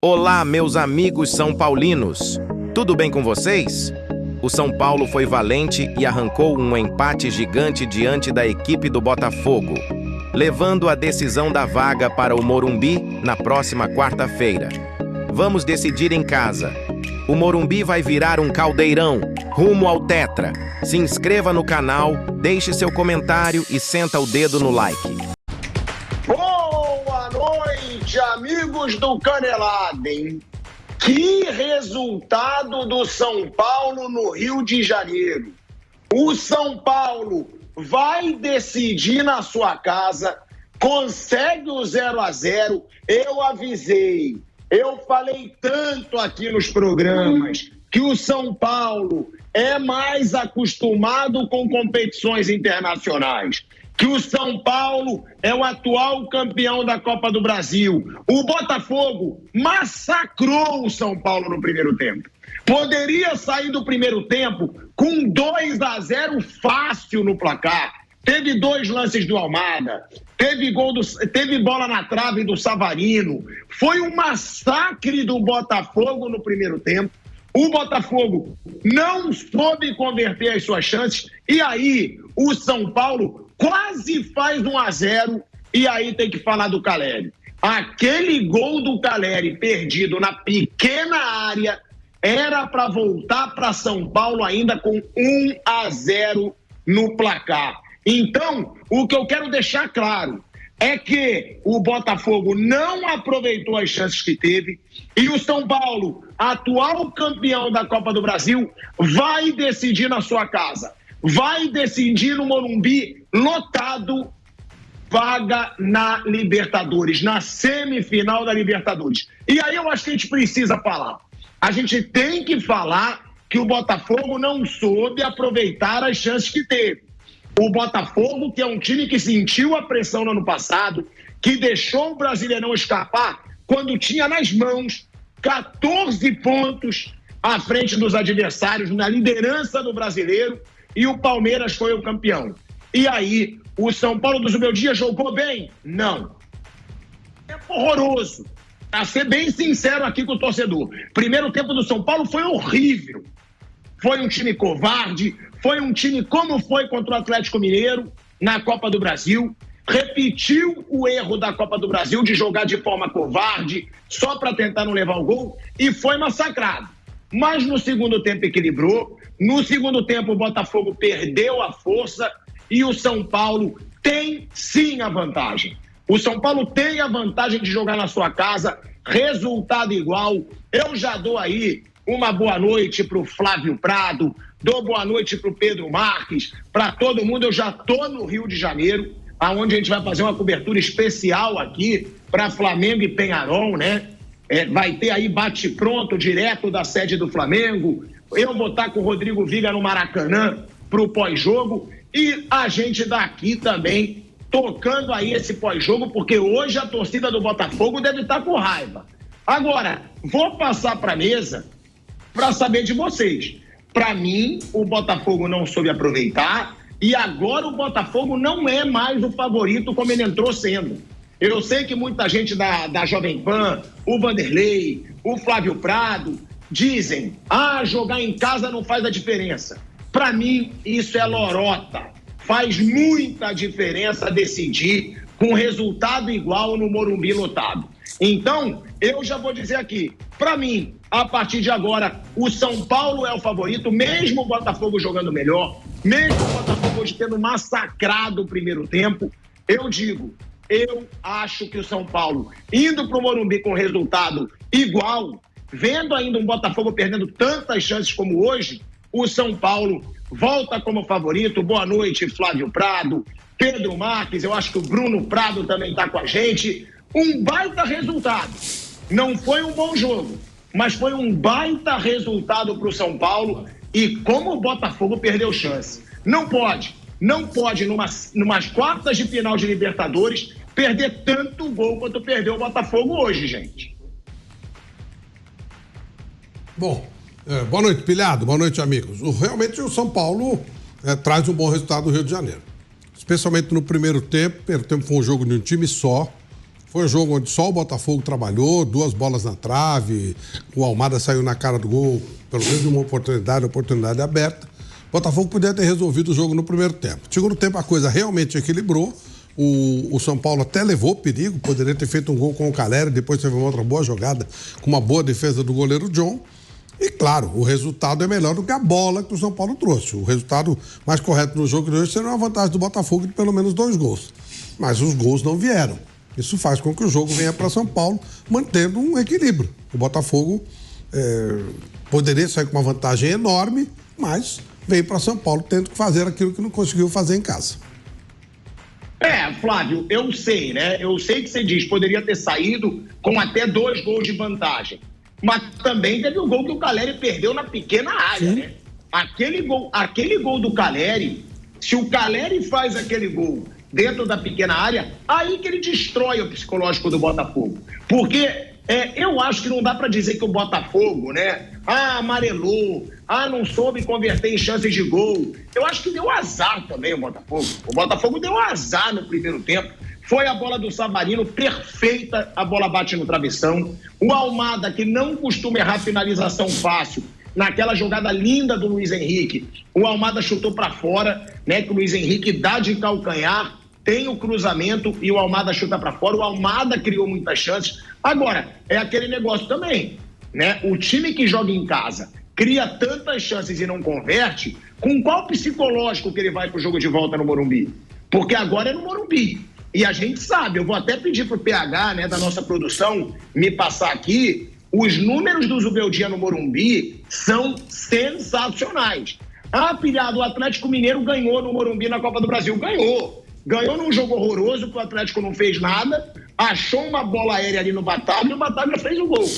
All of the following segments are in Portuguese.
Olá, meus amigos são paulinos. Tudo bem com vocês? O São Paulo foi valente e arrancou um empate gigante diante da equipe do Botafogo, levando a decisão da vaga para o Morumbi na próxima quarta-feira. Vamos decidir em casa. O Morumbi vai virar um caldeirão, rumo ao Tetra. Se inscreva no canal, deixe seu comentário e senta o dedo no like. Boa noite, amigos do Canelada, hein? Que resultado do São Paulo no Rio de Janeiro. O São Paulo vai decidir na sua casa, consegue o 0-0. Eu avisei, eu falei tanto aqui nos programas que o São Paulo é mais acostumado com competições internacionais, que o São Paulo é o atual campeão da Copa do Brasil. O Botafogo massacrou o São Paulo no primeiro tempo. Poderia sair do primeiro tempo com 2-0 fácil no placar. Teve 2 lances do Almada, teve bola na trave do Savarino. Foi um massacre do Botafogo no primeiro tempo. O Botafogo não soube converter as suas chances. E aí, o São Paulo quase faz 1-0, e aí tem que falar do Caleri. Aquele gol do Caleri perdido na pequena área era para voltar para São Paulo ainda com 1-0 no placar. Então, o que eu quero deixar claro é que o Botafogo não aproveitou as chances que teve e o São Paulo, atual campeão da Copa do Brasil, vai decidir na sua casa. Vai decidir no Morumbi lotado, vaga na Libertadores, na semifinal da Libertadores. E aí eu acho que a gente precisa falar. A gente tem que falar que o Botafogo não soube aproveitar as chances que teve. O Botafogo, que é um time que sentiu a pressão no ano passado, que deixou o Brasileirão escapar quando tinha nas mãos 14 pontos à frente dos adversários na liderança do Brasileiro, e o Palmeiras foi o campeão. E aí, o São Paulo do Zubeldia jogou bem? Não. É horroroso. Para ser bem sincero aqui com o torcedor, primeiro tempo do São Paulo foi horrível. Foi um time covarde, foi um time como foi contra o Atlético Mineiro na Copa do Brasil, repetiu o erro da Copa do Brasil de jogar de forma covarde, só para tentar não levar o gol, e foi massacrado. Mas no segundo tempo equilibrou. No segundo tempo, o Botafogo perdeu a força e o São Paulo tem sim a vantagem. O São Paulo tem a vantagem de jogar na sua casa, resultado igual. Eu já dou aí uma boa noite para o Flávio Prado, dou boa noite para o Pedro Marques, para todo mundo. Eu já estou no Rio de Janeiro, onde a gente vai fazer uma cobertura especial aqui para Flamengo e Peñarol, né? Vai ter aí bate-pronto direto da sede do Flamengo. Eu vou estar com o Rodrigo Viga no Maracanã para o pós-jogo. E a gente daqui também tocando aí esse pós-jogo, porque hoje a torcida do Botafogo deve estar com raiva. Agora, vou passar para a mesa para saber de vocês. Para mim, o Botafogo não soube aproveitar e agora o Botafogo não é mais o favorito como ele entrou sendo. Eu sei que muita gente da Jovem Pan, o Vanderlei, o Flávio Prado, dizem, jogar em casa não faz a diferença. Para mim, isso é lorota. Faz muita diferença decidir com resultado igual no Morumbi lotado. Então, eu já vou dizer aqui, para mim, a partir de agora, o São Paulo é o favorito, mesmo o Botafogo jogando melhor, mesmo o Botafogo hoje tendo massacrado o primeiro tempo, eu acho que o São Paulo, indo para o Morumbi com resultado igual, vendo ainda um Botafogo perdendo tantas chances como hoje, o São Paulo volta como favorito. Boa noite, Flávio Prado, Pedro Marques, eu acho que o Bruno Prado também está com a gente. Um baita resultado. Não foi um bom jogo, mas foi um baita resultado para o São Paulo. E como o Botafogo perdeu chance. Não pode, numas quartas de final de Libertadores, perder tanto gol quanto perdeu o Botafogo hoje, gente. Bom, boa noite, Pilhado, boa noite, amigos. Realmente o São Paulo traz um bom resultado do Rio de Janeiro. Especialmente no primeiro tempo. Primeiro tempo foi um jogo de um time só. Foi um jogo onde só o Botafogo trabalhou, 2 bolas na trave, o Almada saiu na cara do gol, pelo menos uma oportunidade aberta. O Botafogo poderia ter resolvido o jogo no primeiro tempo. No segundo tempo a coisa realmente equilibrou. O São Paulo até levou perigo, poderia ter feito um gol com o Caleri, depois teve uma outra boa jogada com uma boa defesa do goleiro John. E claro, o resultado é melhor do que a bola que o São Paulo trouxe. O resultado mais correto no jogo de hoje seria uma vantagem do Botafogo de pelo menos 2 gols. Mas os gols não vieram. Isso faz com que o jogo venha para São Paulo, mantendo um equilíbrio. O Botafogo poderia sair com uma vantagem enorme, mas veio para São Paulo tendo que fazer aquilo que não conseguiu fazer em casa. Flávio, eu sei, né? Eu sei que você diz, poderia ter saído com até 2 gols de vantagem. Mas também teve o gol que o Caleri perdeu na pequena área, né? Aquele gol do Caleri, se o Caleri faz aquele gol dentro da pequena área, aí que ele destrói o psicológico do Botafogo. Porque eu acho que não dá para dizer que o Botafogo, né? Amarelou, não soube converter em chances de gol. Eu acho que deu azar também o Botafogo. O Botafogo deu azar no primeiro tempo. Foi a bola do Savarino, perfeita, a bola bate no travessão. O Almada, que não costuma errar finalização fácil, naquela jogada linda do Luiz Henrique, o Almada chutou para fora, né? Que o Luiz Henrique dá de calcanhar, tem o cruzamento e o Almada chuta para fora. O Almada criou muitas chances. Agora, é aquele negócio também, né? O time que joga em casa cria tantas chances e não converte, com qual psicológico que ele vai pro jogo de volta no Morumbi? Porque agora é no Morumbi. E a gente sabe, eu vou até pedir pro PH, né, da nossa produção, me passar aqui, os números do Zubeldia no Morumbi são sensacionais. Pilhado, o Atlético Mineiro ganhou no Morumbi na Copa do Brasil. Ganhou num jogo horroroso, que o Atlético não fez nada, achou uma bola aérea ali no Bataglia e o Bataglia fez o gol.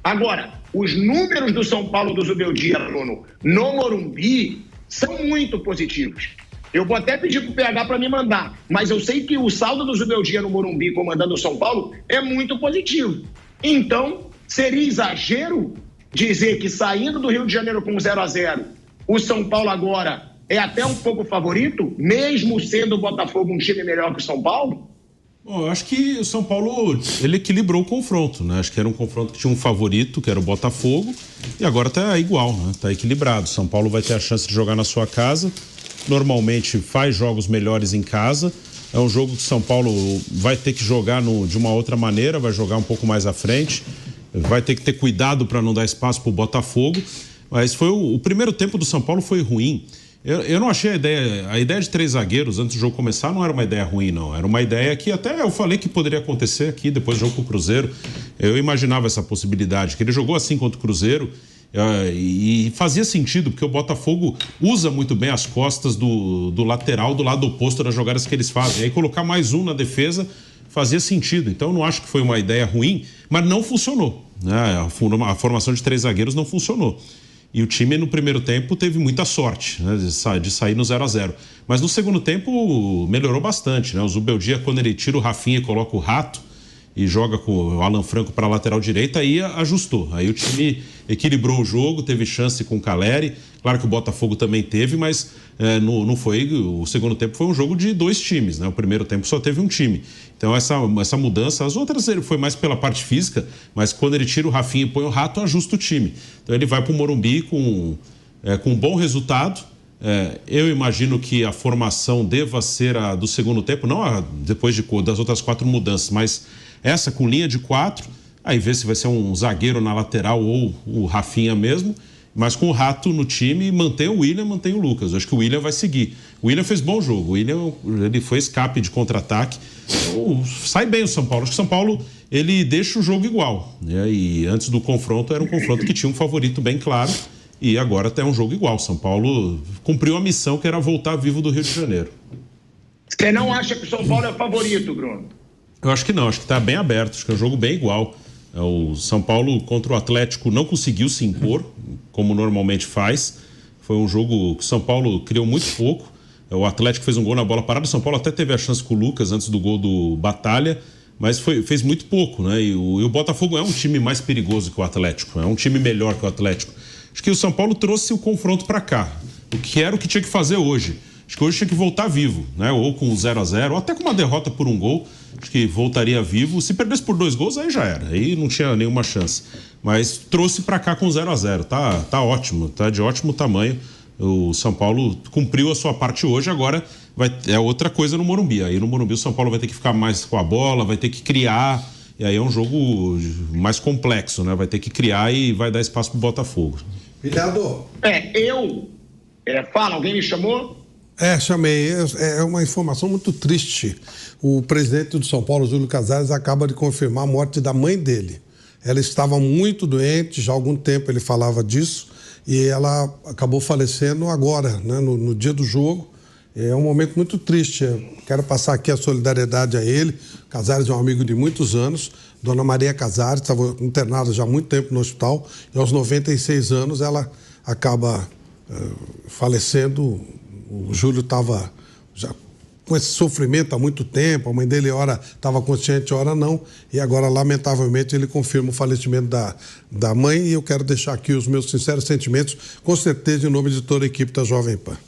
Agora, os números do São Paulo do Zubeldia, Bruno, no Morumbi são muito positivos. Eu vou até pedir pro PH para me mandar, mas eu sei que o saldo do Zubeldia no Morumbi comandando o São Paulo é muito positivo. Então, seria exagero dizer que saindo do Rio de Janeiro com 0-0, o São Paulo agora é até um pouco favorito, mesmo sendo o Botafogo um time melhor que o São Paulo? Bom, eu acho que o São Paulo, ele equilibrou o confronto, né? Acho que era um confronto que tinha um favorito, que era o Botafogo, e agora tá igual, né? Tá equilibrado. São Paulo vai ter a chance de jogar na sua casa, normalmente faz jogos melhores em casa. É um jogo que São Paulo vai ter que jogar de uma outra maneira, vai jogar um pouco mais à frente, vai ter que ter cuidado para não dar espaço para o Botafogo. Mas o primeiro tempo do São Paulo foi ruim. Eu não achei a ideia de 3 zagueiros antes do jogo começar não era uma ideia ruim, não. Era uma ideia que até eu falei que poderia acontecer aqui depois do jogo com o Cruzeiro. Eu imaginava essa possibilidade, que ele jogou assim contra o Cruzeiro. E fazia sentido, porque o Botafogo usa muito bem as costas do lateral, do lado oposto das jogadas que eles fazem. E aí colocar mais um na defesa fazia sentido. Então não acho que foi uma ideia ruim, mas não funcionou, né? A formação de 3 zagueiros não funcionou. E o time no primeiro tempo teve muita sorte, né, de sair no 0-0. Mas no segundo tempo melhorou bastante, né? O Zubeldia, quando ele tira o Rafinha e coloca o Rato e joga com o Alan Franco para a lateral direita, aí ajustou. Aí o time equilibrou o jogo, teve chance com o Caleri. Claro que o Botafogo também teve, mas não foi. O segundo tempo foi um jogo de 2 times, né? O primeiro tempo só teve um time. Então essa mudança, as outras ele foi mais pela parte física, mas quando ele tira o Rafinha e põe o Rato, ajusta o time. Então ele vai para o Morumbi com um bom resultado. Eu imagino que a formação deva ser a do segundo tempo, não depois das outras 4 mudanças, mas essa com linha de 4, aí vê se vai ser um zagueiro na lateral ou o Rafinha mesmo, mas com o Rato no time, mantém o William, mantém o Lucas. Eu acho que o William vai seguir. O William fez bom jogo, o William ele foi escape de contra-ataque. Sai bem o São Paulo. Acho que o São Paulo ele deixa o jogo igual, né? E antes do confronto era um confronto que tinha um favorito bem claro, e agora até um jogo igual. São Paulo cumpriu a missão que era voltar vivo do Rio de Janeiro. Você não acha que o São Paulo é favorito, Bruno? Eu acho que não, acho que está bem aberto, acho que é um jogo bem igual. O São Paulo contra o Atlético não conseguiu se impor, como normalmente faz. Foi um jogo que o São Paulo criou muito pouco. O Atlético fez um gol na bola parada, o São Paulo até teve a chance com o Lucas antes do gol do Bataglia, mas fez muito pouco, né? E o Botafogo é um time mais perigoso que o Atlético, é um time melhor que o Atlético. Acho que o São Paulo trouxe o confronto para cá, o que era o que tinha que fazer hoje. Acho que hoje tinha que voltar vivo, né? Ou com 0-0, ou até com uma derrota por um gol. acho que voltaria vivo. Se perdesse por 2 gols, aí já era. Aí não tinha nenhuma chance. Mas trouxe para cá com 0-0. Tá ótimo, tá de ótimo tamanho. O São Paulo cumpriu a sua parte hoje, agora é outra coisa no Morumbi. Aí no Morumbi o São Paulo vai ter que ficar mais com a bola, vai ter que criar, e aí é um jogo mais complexo, né? Vai ter que criar e vai dar espaço pro Botafogo. Pilhado. Fala, alguém me chamou? Chamei. É uma informação muito triste. O presidente do São Paulo, Júlio Casares, acaba de confirmar a morte da mãe dele. Ela estava muito doente, já há algum tempo ele falava disso, e ela acabou falecendo agora, né, no dia do jogo. É um momento muito triste. Eu quero passar aqui a solidariedade a ele. Casares é um amigo de muitos anos. Dona Maria Casares estava internada já há muito tempo no hospital, e aos 96 anos ela acaba falecendo. O Júlio estava já com esse sofrimento há muito tempo, a mãe dele ora estava consciente, ora não, e agora, lamentavelmente, ele confirma o falecimento da mãe, e eu quero deixar aqui os meus sinceros sentimentos, com certeza, em nome de toda a equipe da Jovem Pan.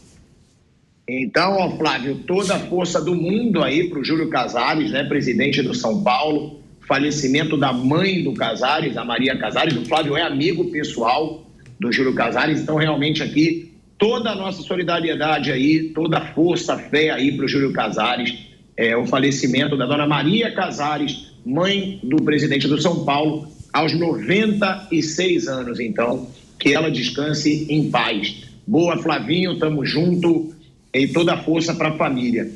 Então, Flávio, toda a força do mundo aí para o Júlio Casares, né, presidente do São Paulo, falecimento da mãe do Casares, a Maria Casares. O Flávio é amigo pessoal do Júlio Casares, então realmente aqui toda a nossa solidariedade aí, toda a força, fé aí para o Júlio Casares, o falecimento da dona Maria Casares, mãe do presidente do São Paulo, aos 96 anos, então, que ela descanse em paz. Boa, Flavinho, tamo junto, e toda a força para a família.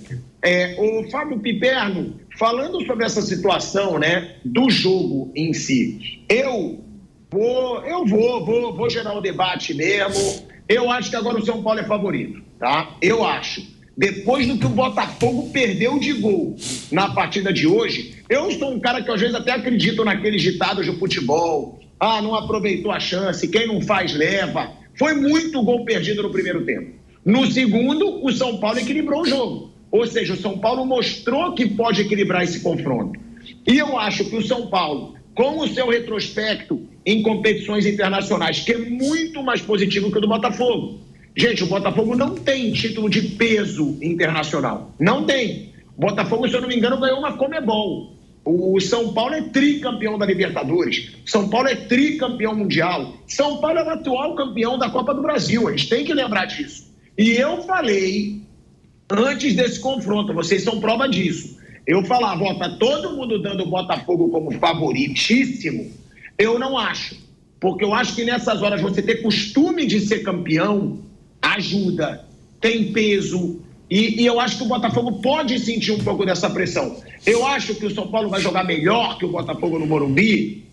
O Fábio Piperno, falando sobre essa situação, né, do jogo em si, eu vou gerar o debate mesmo. Eu acho que agora o São Paulo é favorito, tá? Eu acho. Depois do que o Botafogo perdeu de gol na partida de hoje, eu sou um cara que às vezes até acredito naqueles ditados do futebol. Não aproveitou a chance, quem não faz leva. Foi muito gol perdido no primeiro tempo. No segundo, o São Paulo equilibrou o jogo. Ou seja, o São Paulo mostrou que pode equilibrar esse confronto. E eu acho que o São Paulo, com o seu retrospecto em competições internacionais, que é muito mais positivo que o do Botafogo. Gente, o Botafogo não tem título de peso internacional. Não tem. O Botafogo, se eu não me engano, ganhou uma Comebol. O São Paulo é tricampeão da Libertadores. São Paulo é tricampeão mundial. São Paulo é o atual campeão da Copa do Brasil. A gente tem que lembrar disso. E eu falei, antes desse confronto, vocês são prova disso. Eu falava, tá todo mundo dando o Botafogo como favoritíssimo. Eu não acho, porque eu acho que nessas horas você ter costume de ser campeão ajuda, tem peso, e eu acho que o Botafogo pode sentir um pouco dessa pressão. Eu acho que o São Paulo vai jogar melhor que o Botafogo no Morumbi?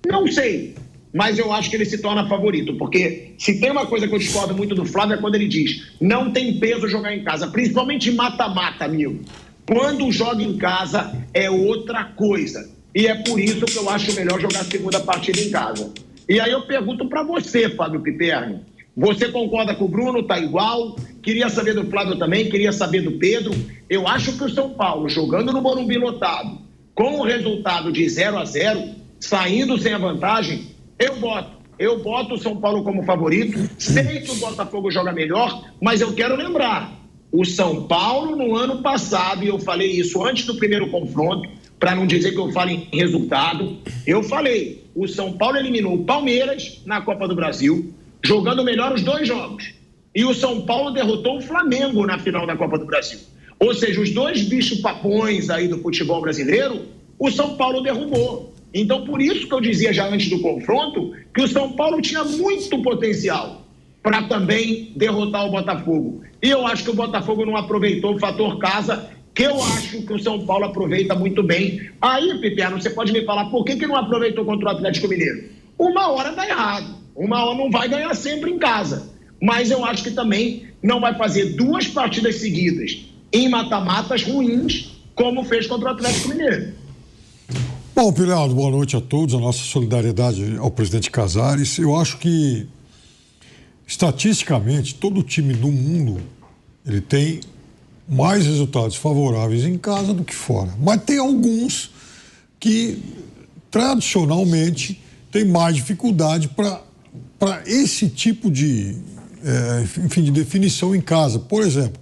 Não sei, mas eu acho que ele se torna favorito, porque se tem uma coisa que eu discordo muito do Flávio é quando ele diz, não tem peso jogar em casa, principalmente mata-mata, amigo. Quando joga em casa é outra coisa. E é por isso que eu acho melhor jogar a segunda partida em casa. E aí eu pergunto para você, Fábio Piperno. Você concorda com o Bruno? Tá igual? Queria saber do Flávio também, queria saber do Pedro. Eu acho que o São Paulo, jogando no Morumbi lotado, com o resultado de 0-0, saindo sem a vantagem, eu boto o São Paulo como favorito. Sei que o Botafogo joga melhor, mas eu quero lembrar, o São Paulo no ano passado, e eu falei isso antes do primeiro confronto, para não dizer que eu falo em resultado, eu falei, o São Paulo eliminou o Palmeiras na Copa do Brasil, jogando melhor os 2 jogos. E o São Paulo derrotou o Flamengo na final da Copa do Brasil. Ou seja, os 2 bichos papões aí do futebol brasileiro, o São Paulo derrubou. Então, por isso que eu dizia já antes do confronto, que o São Paulo tinha muito potencial para também derrotar o Botafogo. E eu acho que o Botafogo não aproveitou o fator casa, que eu acho que o São Paulo aproveita muito bem. Aí, Piperno, você pode me falar por que não aproveitou contra o Atlético Mineiro? Uma hora dá errado, uma hora não vai ganhar sempre em casa. Mas eu acho que também não vai fazer 2 partidas seguidas em mata-matas ruins, como fez contra o Atlético Mineiro. Bom, Pilhado, boa noite a todos, a nossa solidariedade ao presidente Casares. Eu acho que, estatisticamente, todo time do mundo, ele tem mais resultados favoráveis em casa do que fora. Mas tem alguns que, tradicionalmente, têm mais dificuldade para esse tipo de definição em casa. Por exemplo,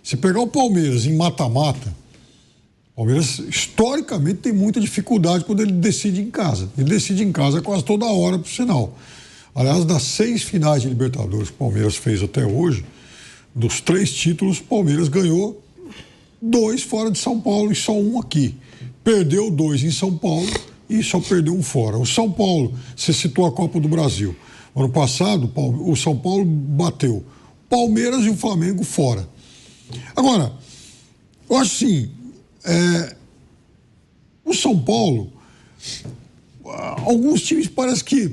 se pegar o Palmeiras em mata-mata, O Palmeiras, historicamente, tem muita dificuldade quando ele decide em casa. Ele decide em casa quase toda hora, por sinal. Aliás, das 6 finais de Libertadores que o Palmeiras fez até hoje, dos 3 títulos, o Palmeiras ganhou 2 fora de São Paulo e só 1 aqui. Perdeu 2 em São Paulo e só perdeu 1 fora. O São Paulo, você citou a Copa do Brasil. Ano passado, o São Paulo bateu Palmeiras e o Flamengo fora. Agora, eu acho assim, o São Paulo, alguns times parece que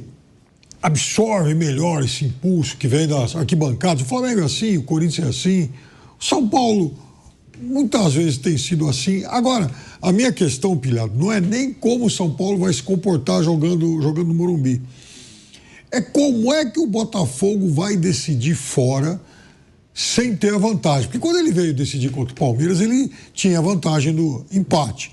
absorvem melhor esse impulso que vem das arquibancadas. O Flamengo é assim, o Corinthians é assim. O São Paulo muitas vezes tem sido assim. Agora, a minha questão, Pilhado, não é nem como o São Paulo vai se comportar jogando no Morumbi. É como é que o Botafogo vai decidir fora sem ter a vantagem. Porque quando ele veio decidir contra o Palmeiras, ele tinha a vantagem do empate.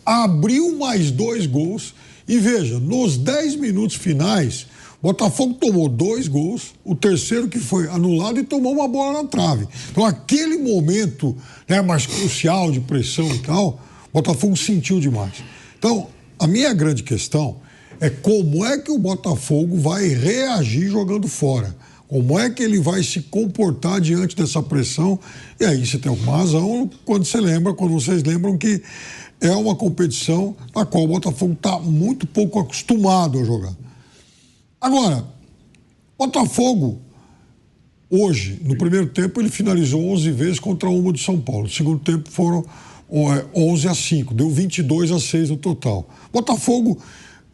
Abriu mais 2 gols e veja, nos 10 minutos finais, o Botafogo tomou 2 gols, o terceiro que foi anulado e tomou uma bola na trave. Então, aquele momento, né, mais crucial de pressão e tal, o Botafogo sentiu demais. Então, a minha grande questão é como é que o Botafogo vai reagir jogando fora. Como é que ele vai se comportar diante dessa pressão? E aí você tem alguma razão quando vocês lembram que é uma competição na qual o Botafogo está muito pouco acostumado a jogar. Agora, Botafogo, hoje, no primeiro tempo, ele finalizou 11 vezes contra uma do São Paulo. No segundo tempo foram 11-5, deu 22-6 no total. Botafogo,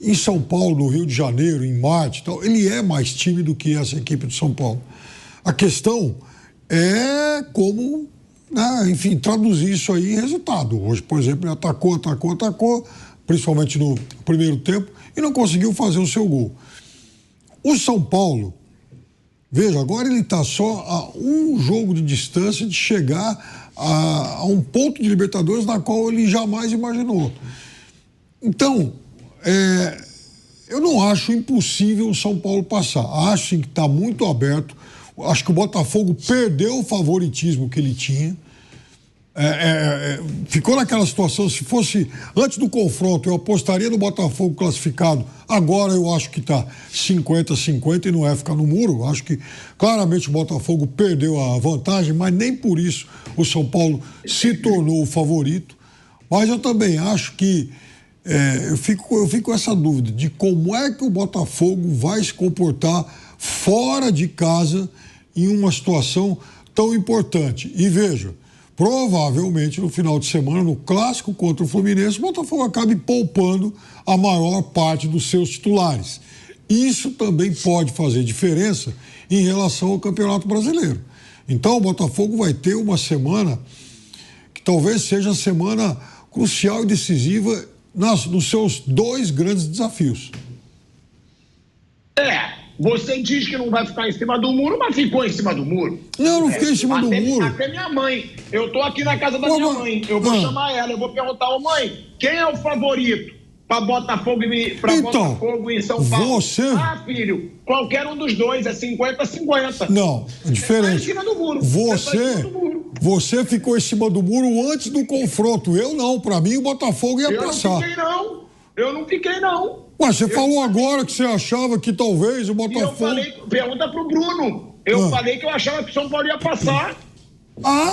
em São Paulo, no Rio de Janeiro, em Marte, tal, ele é mais time do que essa equipe de São Paulo. A questão é como, né, enfim, traduzir isso aí em resultado. Hoje, por exemplo, ele atacou, principalmente no primeiro tempo, e não conseguiu fazer o seu gol. O São Paulo, veja, agora ele está só a um jogo de distância de chegar a um ponto de Libertadores na qual ele jamais imaginou. Então, eu não acho impossível o São Paulo passar. Acho que está muito aberto. Acho que o Botafogo perdeu o favoritismo que ele tinha. Ficou naquela situação, se fosse antes do confronto, eu apostaria no Botafogo classificado. Agora eu acho que está 50-50 e não é ficar no muro. Acho que claramente o Botafogo perdeu a vantagem, mas nem por isso o São Paulo se tornou o favorito. Mas eu também acho que eu fico com essa dúvida de como é que o Botafogo vai se comportar fora de casa em uma situação tão importante. E veja, provavelmente no final de semana, no clássico contra o Fluminense, o Botafogo acabe poupando a maior parte dos seus titulares. Isso também pode fazer diferença em relação ao Campeonato Brasileiro. Então o Botafogo vai ter uma semana que talvez seja a semana crucial e decisiva nos seus 2 grandes desafios. Você diz que não vai ficar em cima do muro, mas ficou em cima do muro. Não fiquei em cima do muro. Até minha mãe. Eu tô aqui na casa da minha mãe. Eu vou chamar ela, eu vou perguntar, mãe, quem é o favorito para Botafogo e São Paulo? Você... filho, qualquer um dos dois, é 50-50. Não, é diferente. Você tá em cima do muro. Você ficou em cima do muro antes do confronto. Eu não, para mim o Botafogo ia passar. Eu não fiquei, não. Mas você falou agora que você achava que talvez o Botafogo... Eu falei, pergunta pro Bruno. Eu falei que eu achava que o São Paulo ia passar.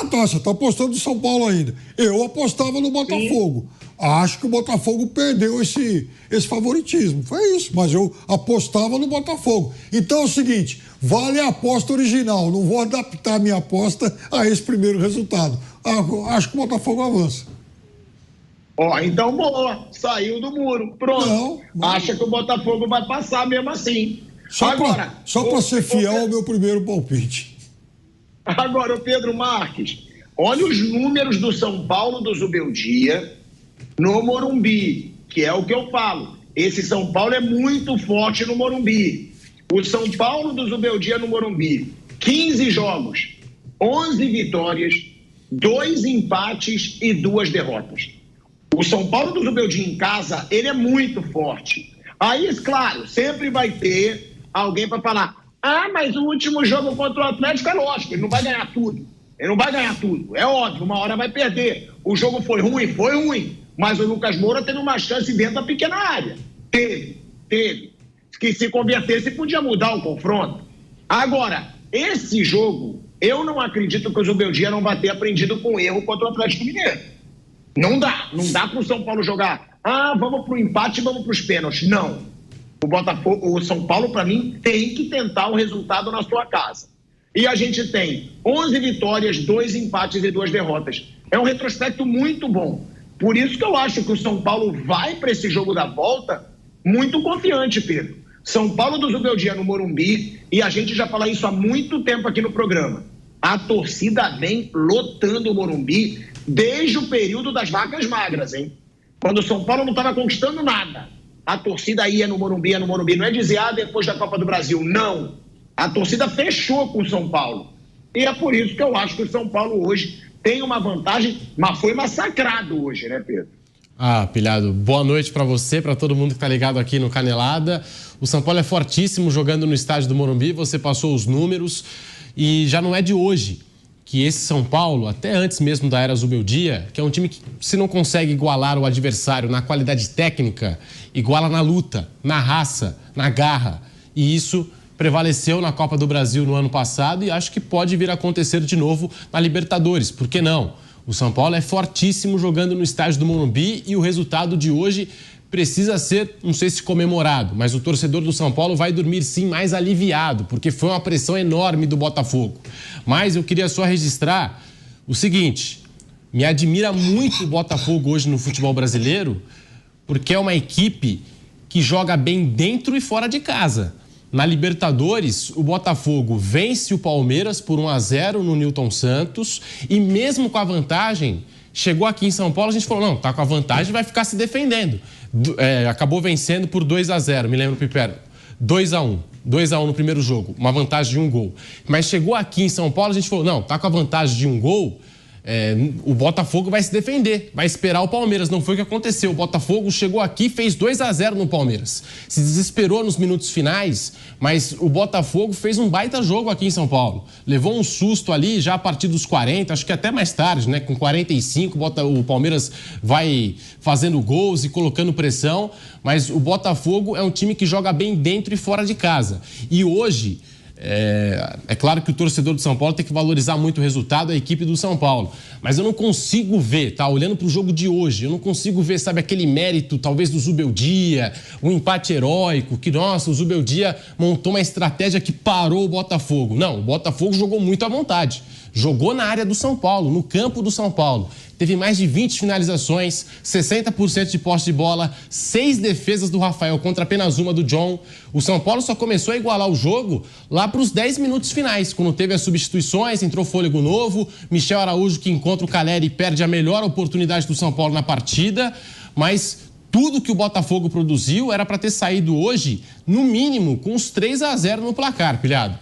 Tá, você tá apostando no São Paulo ainda. Eu apostava no Botafogo. Sim. Acho que o Botafogo perdeu esse favoritismo. Foi isso, mas eu apostava no Botafogo. Então é o seguinte, vale a aposta original. Não vou adaptar a minha aposta a esse primeiro resultado. Acho que o Botafogo avança. Então boa, saiu do muro, pronto. Acha que o Botafogo vai passar mesmo assim. Só para ser fiel ao meu primeiro palpite. Agora, o Pedro Marques, olha os números do São Paulo do Zubeldia no Morumbi, que é o que eu falo. Esse São Paulo é muito forte no Morumbi. O São Paulo do Zubeldia no Morumbi, 15 jogos, 11 vitórias, 2 empates e 2 derrotas. O São Paulo do Zubeldia em casa, ele é muito forte. Aí, claro, sempre vai ter alguém para falar, mas o último jogo contra o Atlético é lógico, ele não vai ganhar tudo. Ele não vai ganhar tudo. É óbvio, uma hora vai perder. O jogo foi ruim. Mas o Lucas Moura teve uma chance dentro da pequena área. Teve. Que se convertesse podia mudar o confronto. Agora, esse jogo, eu não acredito que o Zubeldia não vai ter aprendido com erro contra o Atlético Mineiro. Não dá para o São Paulo jogar. Vamos para o empate e vamos para os pênaltis. Não. O São Paulo, para mim, tem que tentar o resultado na sua casa. E a gente tem 11 vitórias, 2 empates e 2 derrotas. É um retrospecto muito bom. Por isso que eu acho que o São Paulo vai para esse jogo da volta muito confiante, Pedro. São Paulo do Zubeldia no Morumbi, e a gente já fala isso há muito tempo aqui no programa. A torcida vem lotando o Morumbi desde o período das vacas magras, hein? Quando o São Paulo não estava conquistando nada, a torcida ia no Morumbi. Não é dizer, depois da Copa do Brasil. Não. A torcida fechou com o São Paulo. E é por isso que eu acho que o São Paulo hoje tem uma vantagem, mas foi massacrado hoje, né, Pedro? Pilhado, boa noite para você, para todo mundo que tá ligado aqui no Canelada. O São Paulo é fortíssimo jogando no estádio do Morumbi, você passou os números e já não é de hoje que esse São Paulo, até antes mesmo da era Zubeldia, que é um time que, se não consegue igualar o adversário na qualidade técnica, iguala na luta, na raça, na garra. E isso prevaleceu na Copa do Brasil no ano passado e acho que pode vir a acontecer de novo na Libertadores. Por que não? O São Paulo é fortíssimo jogando no estádio do Morumbi e o resultado de hoje precisa ser, não sei se comemorado, mas o torcedor do São Paulo vai dormir sim mais aliviado, porque foi uma pressão enorme do Botafogo. Mas eu queria só registrar o seguinte, me admira muito o Botafogo hoje no futebol brasileiro, porque é uma equipe que joga bem dentro e fora de casa. Na Libertadores, o Botafogo vence o Palmeiras por 1-0 no Newton Santos e mesmo com a vantagem, chegou aqui em São Paulo, a gente falou, não, tá com a vantagem, vai ficar se defendendo. Acabou vencendo por 2-0, me lembro, Pipero, 2-1 no primeiro jogo, uma vantagem de 1 gol. Mas chegou aqui em São Paulo, a gente falou, não, tá com a vantagem de 1 gol, o Botafogo vai se defender, vai esperar o Palmeiras. Não foi o que aconteceu. O Botafogo chegou aqui e fez 2-0 no Palmeiras. Se desesperou nos minutos finais, mas o Botafogo fez um baita jogo aqui em São Paulo. Levou um susto ali já a partir dos 40, acho que até mais tarde, né? Com 45, o Palmeiras vai fazendo gols e colocando pressão, mas o Botafogo é um time que joga bem dentro e fora de casa. E hoje... É claro que o torcedor do São Paulo tem que valorizar muito o resultado da equipe do São Paulo, mas eu não consigo ver, olhando para o jogo de hoje, eu não consigo ver, sabe, aquele mérito talvez do Zubeldia, um empate heróico, que nossa, o Zubeldia montou uma estratégia que parou o Botafogo. Não, o Botafogo jogou muito à vontade, jogou na área do São Paulo, no campo do São Paulo. Teve mais de 20 finalizações, 60% de posse de bola, 6 defesas do Rafael contra apenas uma do John. O São Paulo só começou a igualar o jogo lá para os 10 minutos finais, quando teve as substituições, entrou fôlego novo, Michel Araújo que encontra o Caleri e perde a melhor oportunidade do São Paulo na partida, mas tudo que o Botafogo produziu era para ter saído hoje, no mínimo, com uns 3-0 no placar, pilhado.